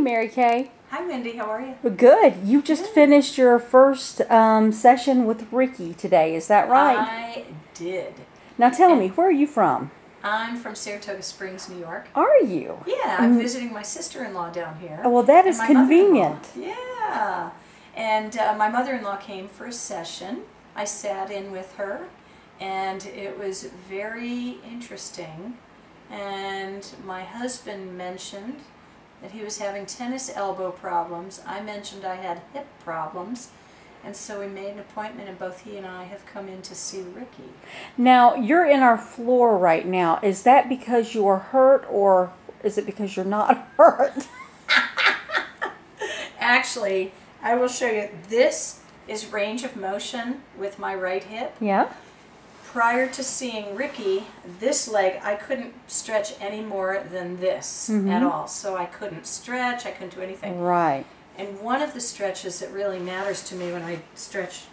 Mary Kay. Hi, Mindy. How are you? Good. You just finished your first session with Ricky today. Is that right? I did. Now tell me, where are you from? I'm from Saratoga Springs, New York. Are you? Yeah, I'm visiting my sister-in-law down here. Oh, well, that is convenient. Yeah. And my mother-in-law came for a session. I sat in with her, and it was very interesting. And my husband mentioned that he was having tennis elbow problems. I mentioned I had hip problems. And so we made an appointment, and both he and I have come in to see Ricky. Now, you're in our floor right now. Is that because you are hurt, or is it because you're not hurt? Actually, I will show you. This is range of motion with my right hip. Yeah. Prior to seeing Ricky, this leg, I couldn't stretch any more than this at all. So I couldn't stretch, I couldn't do anything. Right. And one of the stretches that really matters to me when I stretch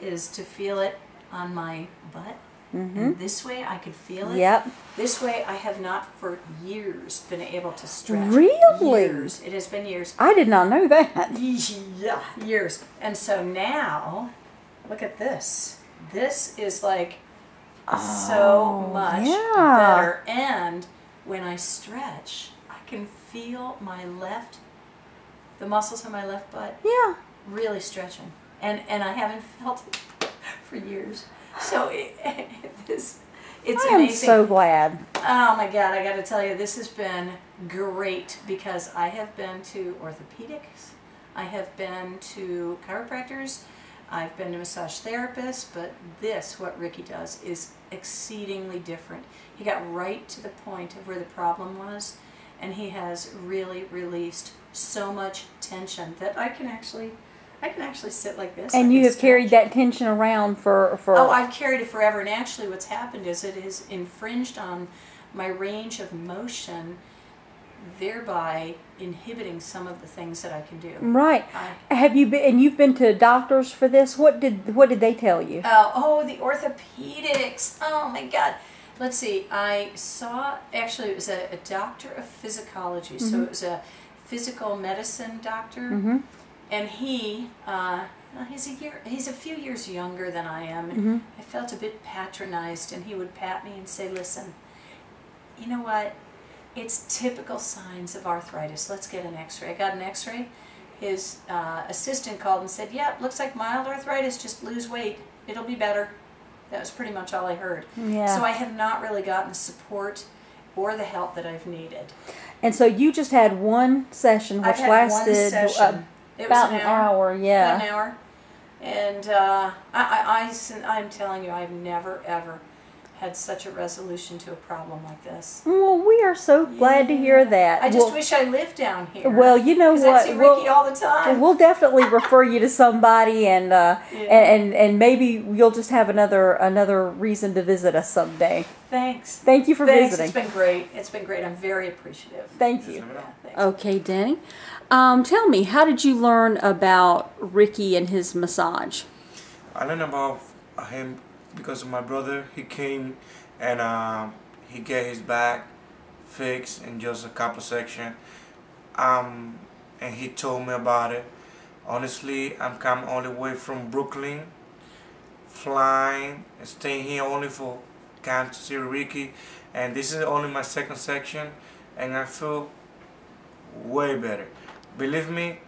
is to feel it on my butt. And this way I could feel it. Yep. This way I have not for years been able to stretch. Really? Years. It has been years. I did not know that. Yeah, years. And so now, look at this. This is like so much better. And when I stretch, I can feel my the muscles on my left butt really stretching. And I haven't felt it for years. So it's amazing. I am so glad. Oh my God, I got to tell you, this has been great because I have been to orthopedics, I have been to chiropractors, I've been to massage therapists, but what Ricky does, is exceedingly different. He got right to the point of where the problem was, and he has really released so much tension that I can actually sit like this. And you have carried that tension around for... Oh, I've carried it forever, and actually what's happened is it has infringed on my range of motion, thereby inhibiting some of the things that I can do. Right. Have you been, and you've been to doctors for this? What did they tell you? Oh, the orthopedics. Oh my God. Let's see. I saw, actually it was a doctor of physicology, so it was a physical medicine doctor, and he's a few years younger than I am, and I felt a bit patronized, and he would pat me and say, listen, you know what? It's typical signs of arthritis. Let's get an x-ray. I got an x-ray. His assistant called and said, yeah, looks like mild arthritis, just lose weight. It'll be better. That was pretty much all I heard. Yeah. So I have not really gotten the support or the help that I've needed. And so you just had one session, which lasted about an hour. Yeah. About an hour. And I'm telling you, I've never, ever had such a resolution to a problem like this. Well, we are so glad to hear that. I just wish I lived down here. Well, you know what? I see Ricky all the time. We'll definitely refer you to somebody, and and maybe you'll just have another reason to visit us someday. Thanks. Thank you for visiting. It's been great. It's been great. I'm very appreciative. Thank you. Yeah, okay, Danny. Tell me, how did you learn about Ricky and his massage? I learned about him because of my brother. He came and he get his back fixed in just a couple sections, and he told me about it. Honestly, I'm coming all the way from Brooklyn, flying and staying here only for come to see Ricky, and this is only my second section, and I feel way better. Believe me,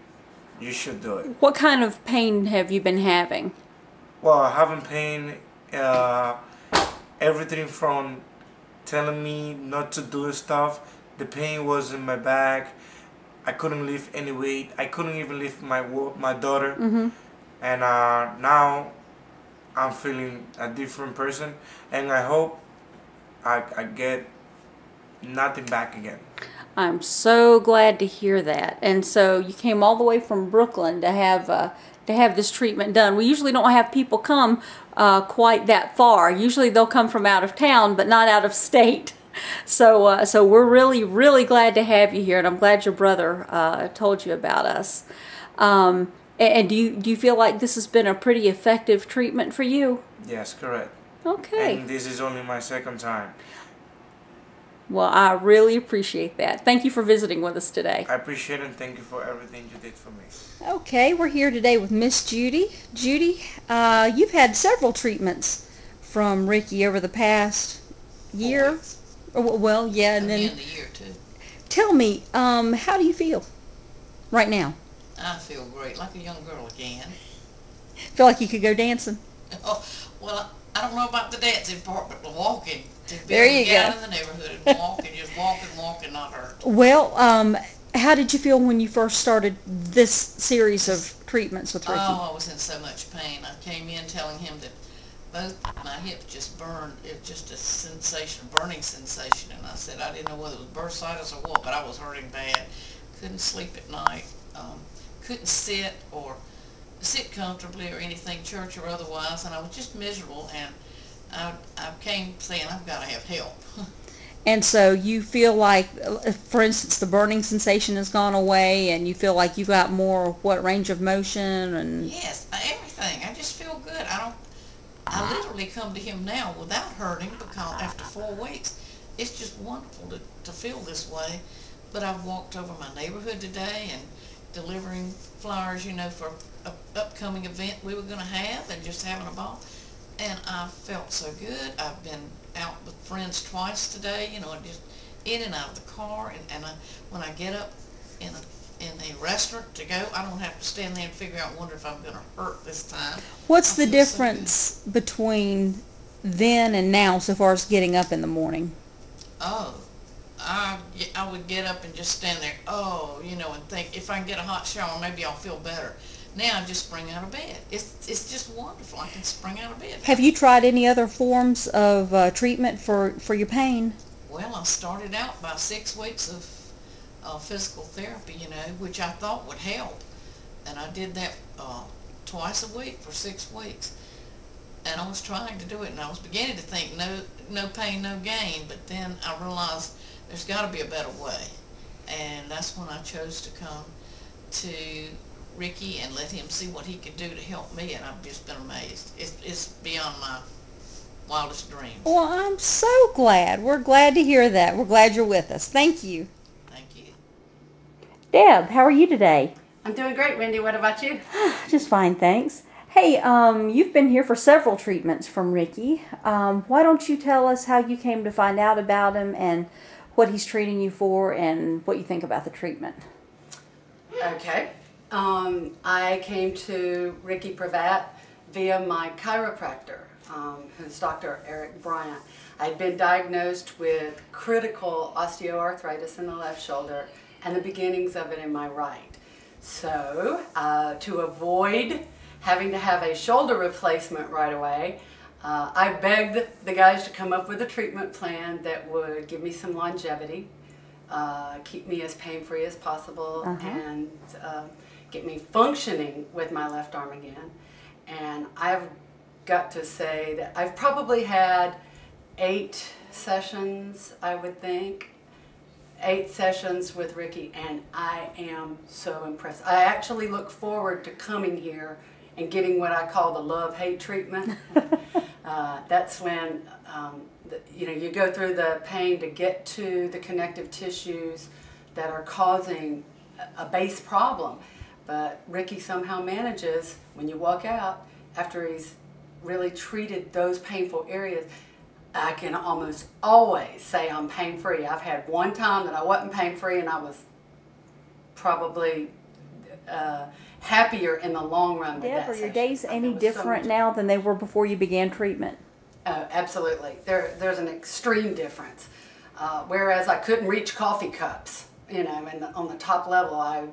you should do it. What kind of pain have you been having? Well, having pain, everything from telling me not to do stuff. The pain was in my back. I couldn't lift any weight. I couldn't even lift my daughter. And now I'm feeling a different person, and I hope I get nothing back again. I'm so glad to hear that. And so you came all the way from Brooklyn to have this treatment done. We usually don't have people come quite that far. Usually they'll come from out of town, but not out of state. So so we're really glad to have you here, and I'm glad your brother told you about us. And do you feel like this has been a pretty effective treatment for you? Yes, correct. Okay. And this is only my second time. Well, I really appreciate that. Thank you for visiting with us today. I appreciate it and thank you for everything you did for me. Okay, we're here today with Miss Judy. Judy, you've had several treatments from Ricky over the past year. Well, yeah, and then the year too. Tell me, how do you feel right now? I feel great, like a young girl again. Feel like you could go dancing? Oh, well, I don't know about the dancing part, but the walking. To be There able to you get go. out in the neighborhood and walk and just walk and not hurt. Well, how did you feel when you first started this series of treatments with Ricky? Oh, I was in so much pain. I came in telling him that both my hips just burned. It was just a sensation, burning sensation. And I said I didn't know whether it was bursitis or what, but I was hurting bad. Couldn't sleep at night. Couldn't sit comfortably or anything, church or otherwise, and I was just miserable. And I came saying I've got to have help. And so you feel like, for instance, the burning sensation has gone away, and you feel like you got more range of motion and Yes, everything. I just feel good. I literally come to him now without hurting, because after 4 weeks, it's just wonderful to feel this way. But I've walked over my neighborhood today and delivering flyers, for an upcoming event we were going to have, and just having a ball. And I felt so good. I've been out with friends twice today, just in and out of the car. And when I get up in a restaurant to go, I don't have to stand there and figure out, wonder if I'm going to hurt this time. What's the I feel difference between then and now so far as getting up in the morning? Oh, I would get up and just stand there, and think, if I can get a hot shower, maybe I'll feel better. Now I just spring out of bed. It's just wonderful. I can spring out of bed. Have you tried any other forms of treatment for your pain? Well, I started out by 6 weeks of physical therapy, which I thought would help. And I did that twice a week for 6 weeks. And I was trying to do it, and I was beginning to think, no pain, no gain. But then I realized there's got to be a better way. And that's when I chose to come to Ricky and let him see what he could do to help me, and I've just been amazed. It's beyond my wildest dreams. Well, I'm so glad. We're glad to hear that. We're glad you're with us. Thank you. Thank you. Deb, how are you today? I'm doing great, Wendy. What about you? Just fine, thanks. Hey, you've been here for several treatments from Ricky. Why don't you tell us how you came to find out about him and what he's treating you for and what you think about the treatment? Okay. I came to Ricky Prevatte via my chiropractor, who's Dr. Eric Bryant. I'd been diagnosed with critical osteoarthritis in the left shoulder and the beginnings of it in my right. So, to avoid having to have a shoulder replacement right away, I begged the guys to come up with a treatment plan that would give me some longevity, keep me as pain-free as possible, and get me functioning with my left arm again. And I've got to say that I've probably had 8 sessions, I would think. 8 sessions with Ricky, and I am so impressed. I actually look forward to coming here and getting what I call the love-hate treatment. That's when you go through the pain to get to the connective tissues that are causing a base problem. But Ricky somehow manages, when you walk out, after he's really treated those painful areas, I can almost always say I'm pain-free. I've had one time that I wasn't pain-free, and I was probably happier in the long run with that Deb, are your session. days any It was different so now than they were before you began treatment? Absolutely. There's an extreme difference. Whereas I couldn't reach coffee cups, on the top level, I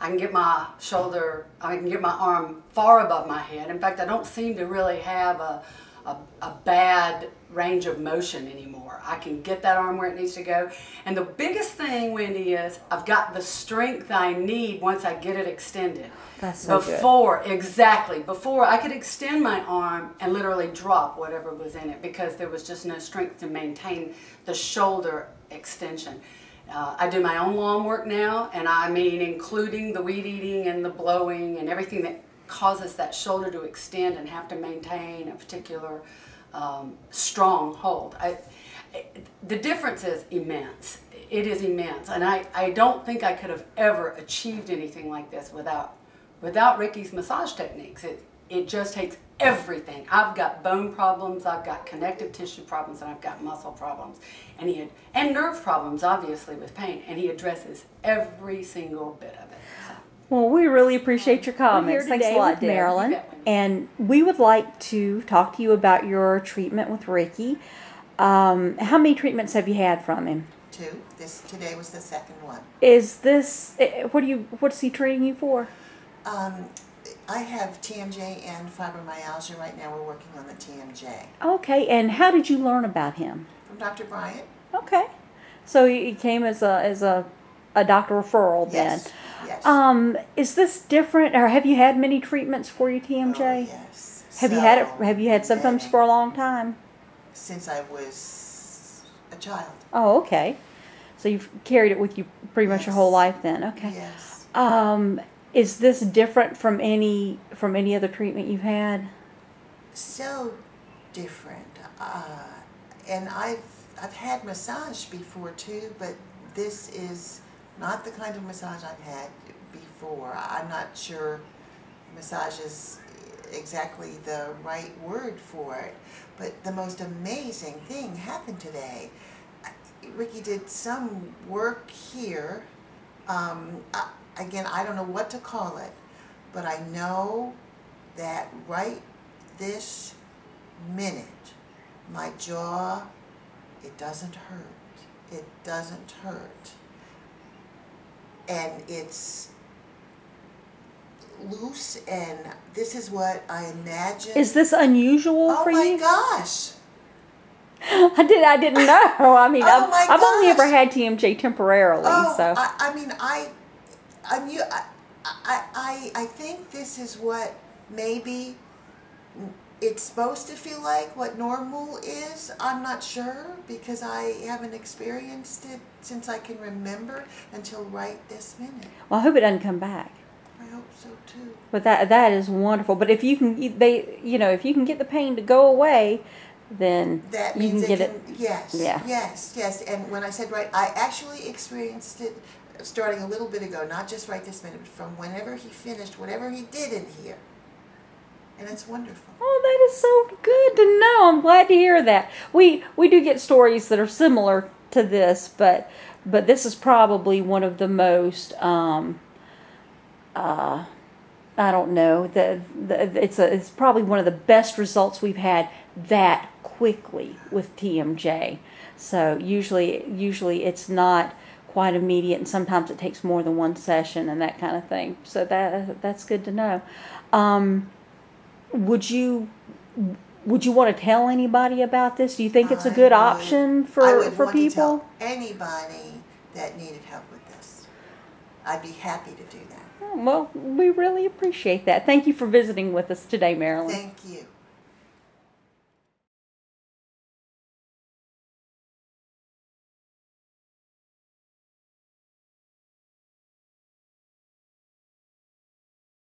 can get my shoulder, I can get my arm far above my head. In fact, I don't seem to really have a bad range of motion anymore. I can get that arm where it needs to go. And the biggest thing, Wendy, is I've got the strength I need once I get it extended. That's so good. Exactly. Before, I could extend my arm and literally drop whatever was in it because there was just no strength to maintain the shoulder extension. I do my own lawn work now, and I mean including the weed eating and the blowing and everything that causes that shoulder to extend and have to maintain a particular strong hold. the difference is immense. It is immense, and I don't think I could have ever achieved anything like this without Ricky's massage techniques. It just takes everything. I've got bone problems, I've got connective tissue problems, and I've got muscle problems, and nerve problems, obviously, with pain, and he addresses every single bit of it. So. Well, we really appreciate your comments. Thanks a lot, Marilyn. And we would like to talk to you about your treatment with Ricky. How many treatments have you had from him? 2. Today was the second one. Is this what's he treating you for? I have TMJ and fibromyalgia right now. We're working on the TMJ. Okay, and how did you learn about him? From Dr. Bryant. Okay, so he came as a doctor referral then. Yes. Yes. Is this different, or have you had many treatments for your TMJ? Oh, yes. Have you had symptoms for a long time? Since I was a child. Oh, okay. So you've carried it with you pretty much your whole life then. Okay. Yes. Is this different from any other treatment you've had? So different. And I've had massage before too, but this is not the kind of massage I've had before. I'm not sure massage is exactly the right word for it, but the most amazing thing happened today. Ricky did some work here. Again, I don't know what to call it, but I know that right this minute, my jaw, it doesn't hurt. It doesn't hurt. And it's loose, and this is what I imagine. Is this unusual for you? Oh my gosh. I didn't know. I mean, Oh my I've only gosh. ever had TMJ temporarily, Oh, so. I think this is what maybe it's supposed to feel like, what normal is. I'm not sure, because I haven't experienced it since I can remember until right this minute. Well, I hope it doesn't come back. I hope so too. But that is wonderful. But if you can, if you can get the pain to go away, then That you means can get it. Yes, Yeah. yes. And when I said right, I actually experienced it starting a little bit ago, not just right this minute, but from whenever he finished, whatever he did in here. And it's wonderful. Oh, that is so good to know. I'm glad to hear that. We do get stories that are similar to this, but this is probably one of the most I don't know. It's probably one of the best results we've had that quickly with TMJ. So usually it's not quite immediate, and sometimes it takes more than one session and that kind of thing. So that's good to know. Would you want to tell anybody about this? Do you think it's a good option for I would want people? to tell anybody that needed help with this. I'd be happy to do that. Well, we really appreciate that. Thank you for visiting with us today, Marilyn. Thank you.